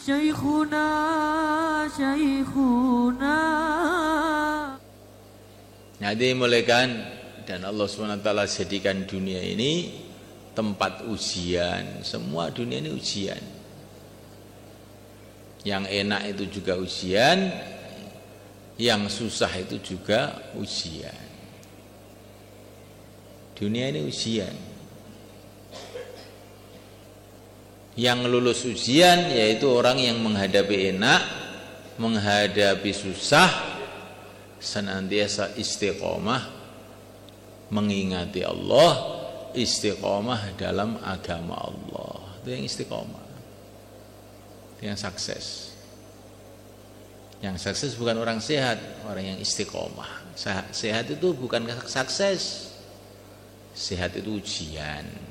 Syekhuna, Syekhuna. Nah, dimulaikan dan Allah SWT jadikan dunia ini tempat ujian. Semua dunia ini ujian. Yang enak itu juga ujian, yang susah itu juga ujian. Dunia ini ujian. Yang lulus ujian yaitu orang yang menghadapi enak, menghadapi susah, senantiasa istiqomah mengingati Allah, istiqomah dalam agama Allah. Itu yang istiqomah, yang sukses. Yang sukses bukan orang sehat, orang yang istiqomah. Sehat itu bukan sukses, sehat itu ujian.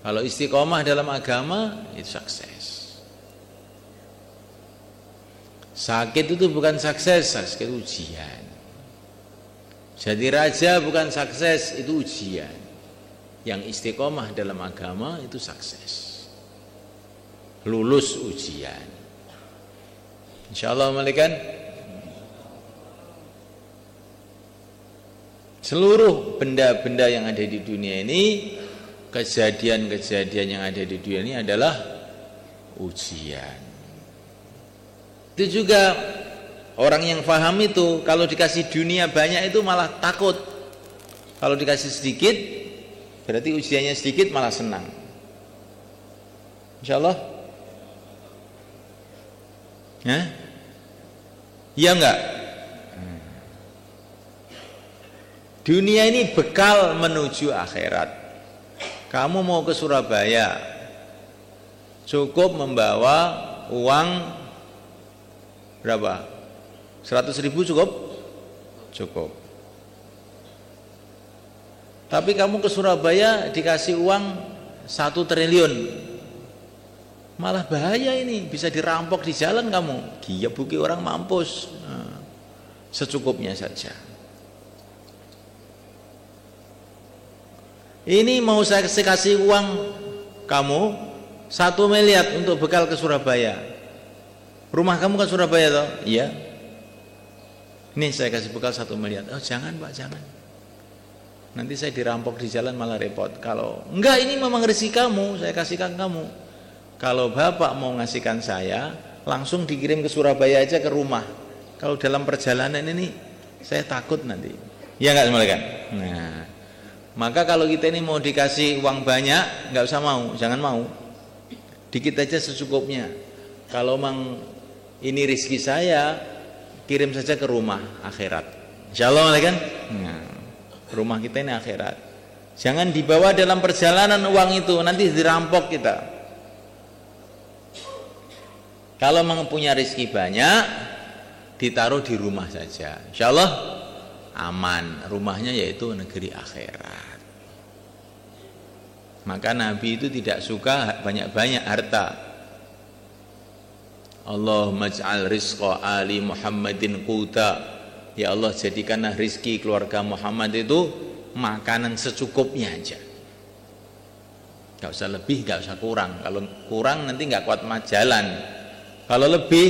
Kalau istiqomah dalam agama itu sukses. Sakit itu bukan sukses, sakit itu ujian. Jadi raja bukan sukses, itu ujian. Yang istiqomah dalam agama itu sukses. Lulus ujian. Insyaallah malaikat. Seluruh benda-benda yang ada di dunia ini, kejadian-kejadian yang ada di dunia ini adalah ujian. Itu juga orang yang paham itu, kalau dikasih dunia banyak itu malah takut. Kalau dikasih sedikit, berarti ujiannya sedikit malah senang. Insyaallah. Ya? Iya enggak? Dunia ini bekal menuju akhirat. Kamu mau ke Surabaya, cukup membawa uang berapa? 100.000 cukup? Cukup. Tapi kamu ke Surabaya dikasih uang 1 triliun, malah bahaya ini, bisa dirampok di jalan kamu. Gebuki orang mampus. Nah, secukupnya saja. Ini mau saya kasih uang kamu 1 miliar untuk bekal ke Surabaya. Rumah kamu ke Surabaya toh? Iya. Ini saya kasih bekal 1 miliar. Oh jangan Pak, jangan. Nanti saya dirampok di jalan malah repot. Kalau enggak, ini memang rezeki kamu, saya kasihkan kamu. Kalau Bapak mau ngasihkan saya, langsung dikirim ke Surabaya aja ke rumah. Kalau dalam perjalanan ini saya takut nanti. Ya enggak semalakan? Nah, maka kalau kita ini mau dikasih uang banyak, nggak usah mau, jangan mau. Dikit aja secukupnya. Kalau memang ini rezeki saya, kirim saja ke rumah akhirat. Insyaallah kan? Nah, rumah kita ini akhirat. Jangan dibawa dalam perjalanan uang itu, nanti dirampok kita. Kalau memang punya rezeki banyak, ditaruh di rumah saja. Insyaallah aman, rumahnya yaitu negeri akhirat. Maka Nabi itu tidak suka banyak-banyak harta. Allahumma ij'al rizqa ali Muhammadin quta. Ya Allah, jadikanlah rizki keluarga Muhammad itu makanan secukupnya aja. Gak usah lebih, gak usah kurang. Kalau kurang nanti gak kuat jalan. Kalau lebih,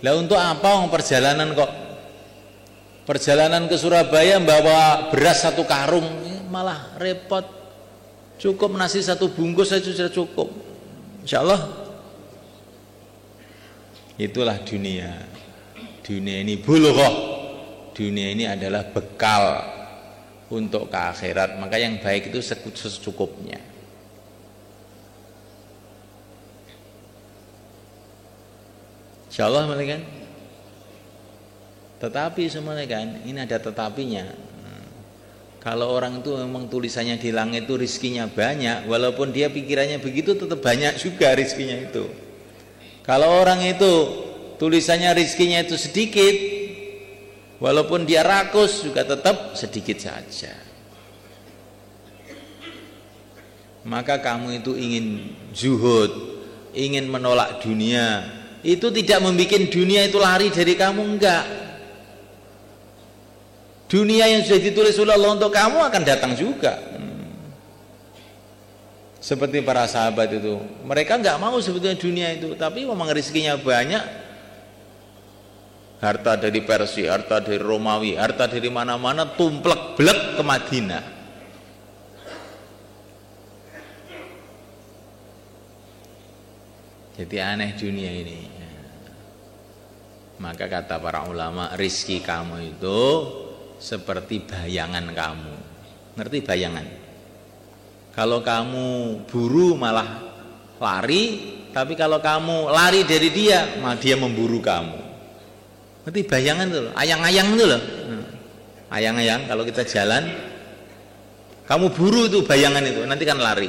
lah untuk apa perjalanan kok? Perjalanan ke Surabaya bawa beras 1 karung, malah repot. Cukup nasi 1 bungkus saja sudah cukup. Insyaallah. Itulah dunia. Dunia ini bulughah. Dunia ini adalah bekal untuk ke akhirat. Maka yang baik itu secukupnya. Insyaallah kan. Tetapi semuanya kan, ini ada tetapinya. Kalau orang itu memang tulisannya di langit itu rizkinya banyak, walaupun dia pikirannya begitu tetap banyak juga rizkinya itu. Kalau orang itu tulisannya rizkinya itu sedikit, walaupun dia rakus juga tetap sedikit saja. Maka kamu itu ingin zuhud, ingin menolak dunia, itu tidak membuat dunia itu lari dari kamu, enggak. Dunia yang sudah ditulis oleh Allah untuk kamu akan datang juga. Seperti para sahabat itu, mereka nggak mau sebetulnya dunia itu, tapi memang rezekinya banyak. Harta dari Persia, harta dari Romawi, harta dari mana-mana tumplek-blek ke Madinah. Jadi aneh dunia ini. Maka kata para ulama, rizki kamu itu seperti bayangan kamu. Ngerti bayangan? Kalau kamu buru malah lari, tapi kalau kamu lari dari dia, malah dia memburu kamu. Ngerti bayangan itu loh, ayang-ayang itu loh. Ayang-ayang kalau kita jalan, kamu buru itu bayangan itu, nanti kan lari.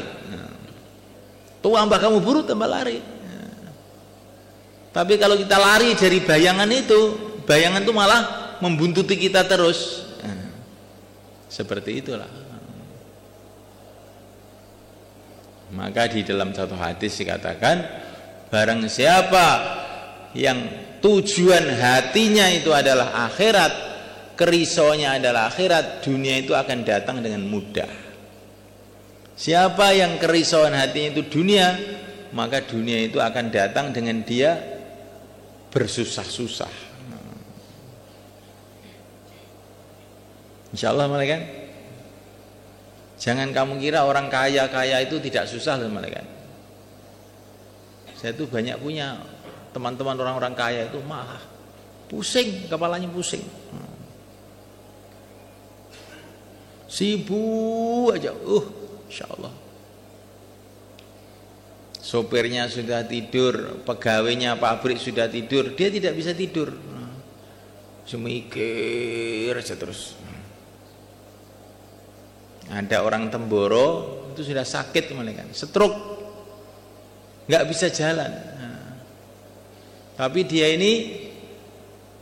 Tambah kamu buru, tambah lari. Tapi kalau kita lari dari bayangan itu malah membuntuti kita terus. Seperti itulah. Maka di dalam satu hadis dikatakan, barang siapa yang tujuan hatinya itu adalah akhirat, kerisauannya adalah akhirat, dunia itu akan datang dengan mudah. Siapa yang kerisauan hatinya itu dunia, maka dunia itu akan datang dengan dia bersusah-susah. Insyaallah malaikat. Jangan kamu kira orang kaya-kaya itu tidak susah loh malaikat. Saya tuh banyak punya teman-teman orang-orang kaya itu malah pusing, kepalanya pusing. Sibuk aja, insyaallah. Sopirnya sudah tidur, pegawainya pabrik sudah tidur, dia tidak bisa tidur. Semikir aja terus. Ada orang Temboro itu sudah sakit malaikat, stroke, nggak bisa jalan. Tapi dia ini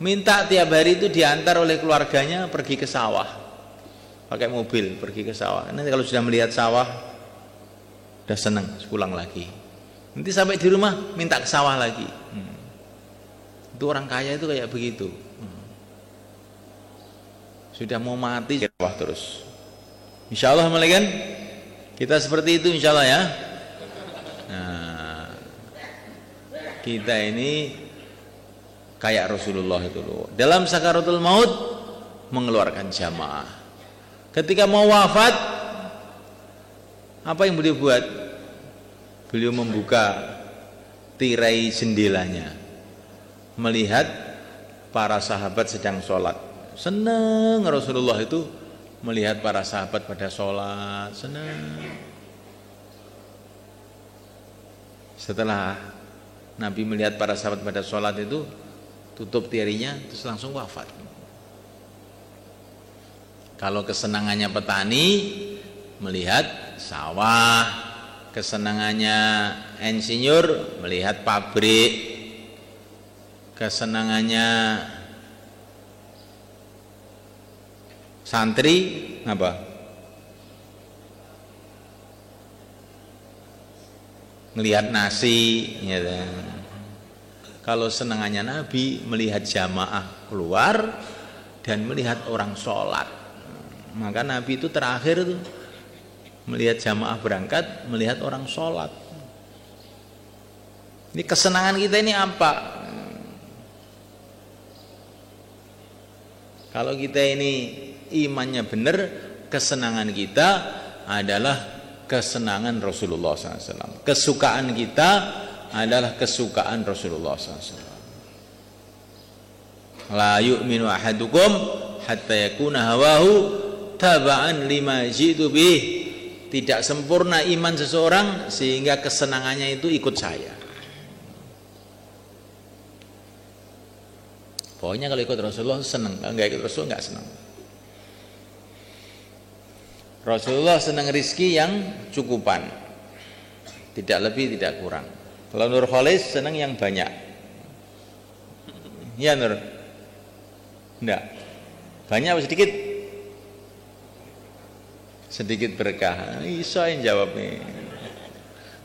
minta tiap hari itu diantar oleh keluarganya pergi ke sawah, pakai mobil pergi ke sawah. Nanti kalau sudah melihat sawah, udah seneng, pulang lagi. Nanti sampai di rumah minta ke sawah lagi. Itu orang kaya itu kayak begitu. Sudah mau mati sawah terus. Insyaallah malaikat kita seperti itu insyaallah ya. Nah, kita ini kayak Rasulullah itu loh. Dalam sakaratul maut mengeluarkan jamaah. Ketika mau wafat, apa yang beliau buat? Beliau membuka tirai jendelanya, melihat para sahabat sedang sholat. Senang Rasulullah itu melihat para sahabat pada sholat, senang. Setelah Nabi melihat para sahabat pada sholat itu, tutup tirinya, terus langsung wafat. Kalau kesenangannya petani, melihat sawah, kesenangannya insinyur, melihat pabrik, kesenangannya santri apa? Melihat nasi, ya. Kalau senangannya Nabi melihat jamaah keluar dan melihat orang sholat. Maka Nabi itu terakhir tuh melihat jamaah berangkat, melihat orang sholat. Ini kesenangan kita ini apa? Kalau kita ini imannya benar, kesenangan kita adalah kesenangan Rasulullah SAW. Kesukaan kita adalah kesukaan Rasulullah SAW. La yu'minu ahadukum hatta yakuna hawahu taba'an lima jitu bih. Tidak sempurna iman seseorang sehingga kesenangannya itu ikut saya. Pokoknya kalau ikut Rasulullah senang, kalau nggak ikut Rasulullah nggak senang. Rasulullah senang rizki yang cukupan, tidak lebih tidak kurang. Kalau Nur Khalis senang yang banyak. Ya Nur? Enggak. Banyak atau sedikit? Sedikit berkah. Isa yang jawab nih.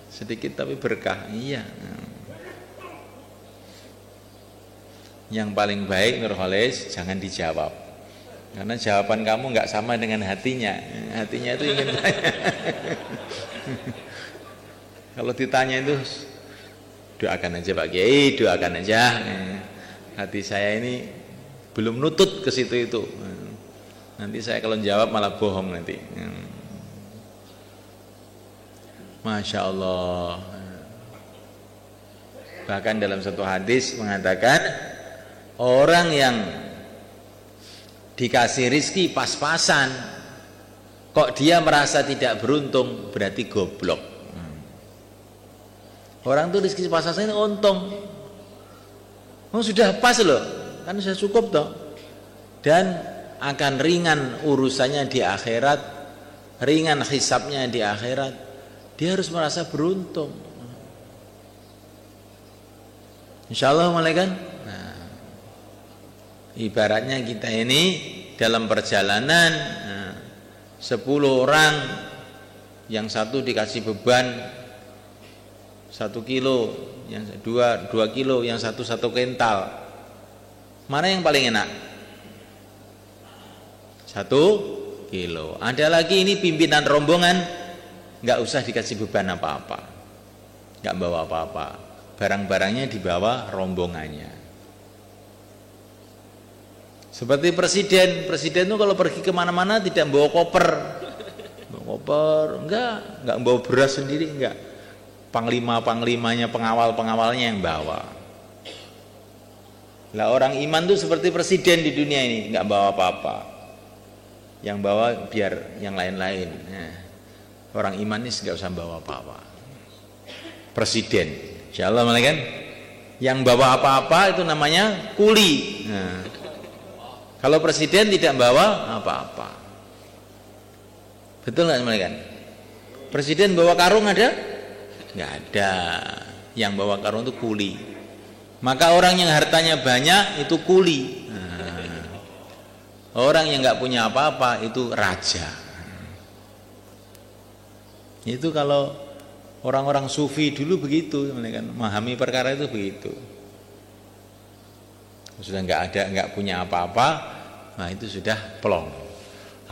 Sedikit tapi berkah. Iya. Yang paling baik Nur Khalis jangan dijawab. Karena jawaban kamu nggak sama dengan hatinya. Hatinya itu ingin banyak. Kalau ditanya itu, doakan aja Pak Kiai, doakan aja. Hati saya ini belum nutut ke situ itu. Nanti saya kalau jawab malah bohong nanti. Masya Allah. Bahkan dalam satu hadis mengatakan, orang yang dikasih rizki pas-pasan, kok dia merasa tidak beruntung, berarti goblok. Orang tuh rizki pas-pasan ini untung. Oh sudah pas loh, kan sudah cukup toh. Dan akan ringan urusannya di akhirat, ringan hisabnya di akhirat. Dia harus merasa beruntung. Insyaallah malaikat. Nah, ibaratnya kita ini dalam perjalanan, 10 orang, yang satu dikasih beban 1 kilo, yang 2 kilo, yang 1 kental. Mana yang paling enak? 1 kilo. Ada lagi ini pimpinan rombongan, nggak usah dikasih beban apa-apa, nggak bawa apa-apa, barang-barangnya dibawa rombongannya. Seperti presiden itu kalau pergi kemana-mana tidak bawa koper, enggak bawa beras sendiri, enggak. Panglimanya, pengawalnya yang bawa. Lah orang iman tuh seperti presiden di dunia ini, enggak bawa apa-apa. Yang bawa biar yang lain-lain. Orang iman ini enggak usah bawa apa-apa. Presiden, insyaallah malaikat. Yang bawa apa-apa itu namanya kuli. Kalau presiden tidak bawa apa-apa. Betul nggak malaikat? Presiden bawa karung ada? Nggak ada. Yang bawa karung itu kuli. Maka orang yang hartanya banyak itu kuli. Orang yang nggak punya apa-apa itu raja. Itu kalau orang-orang sufi dulu begitu, memahami perkara itu begitu. Sudah nggak punya apa-apa, nah itu sudah plong.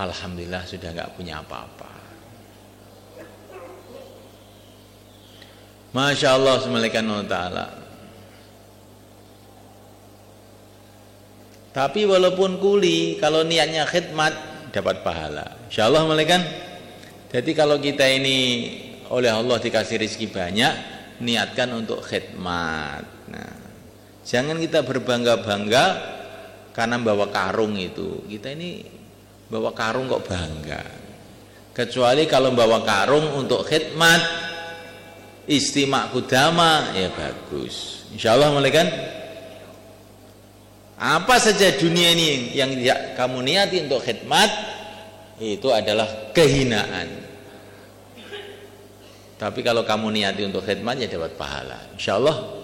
Alhamdulillah sudah nggak punya apa-apa. Masya Allah subhanahu wa ta'ala. Tapi walaupun kuli, kalau niatnya khidmat dapat pahala. Insya Allah malaikat. Jadi kalau kita ini oleh Allah dikasih rezeki banyak, niatkan untuk khidmat. Nah, jangan kita berbangga-bangga karena bawa karung itu. Kita ini bawa karung kok bangga. Kecuali kalau bawa karung untuk khidmat, istimak kudama, ya bagus. Insyaallah malaikat. Apa saja dunia ini yang kamu niati untuk khidmat, itu adalah kehinaan. Tapi kalau kamu niati untuk khidmat, ya dapat pahala. Insyaallah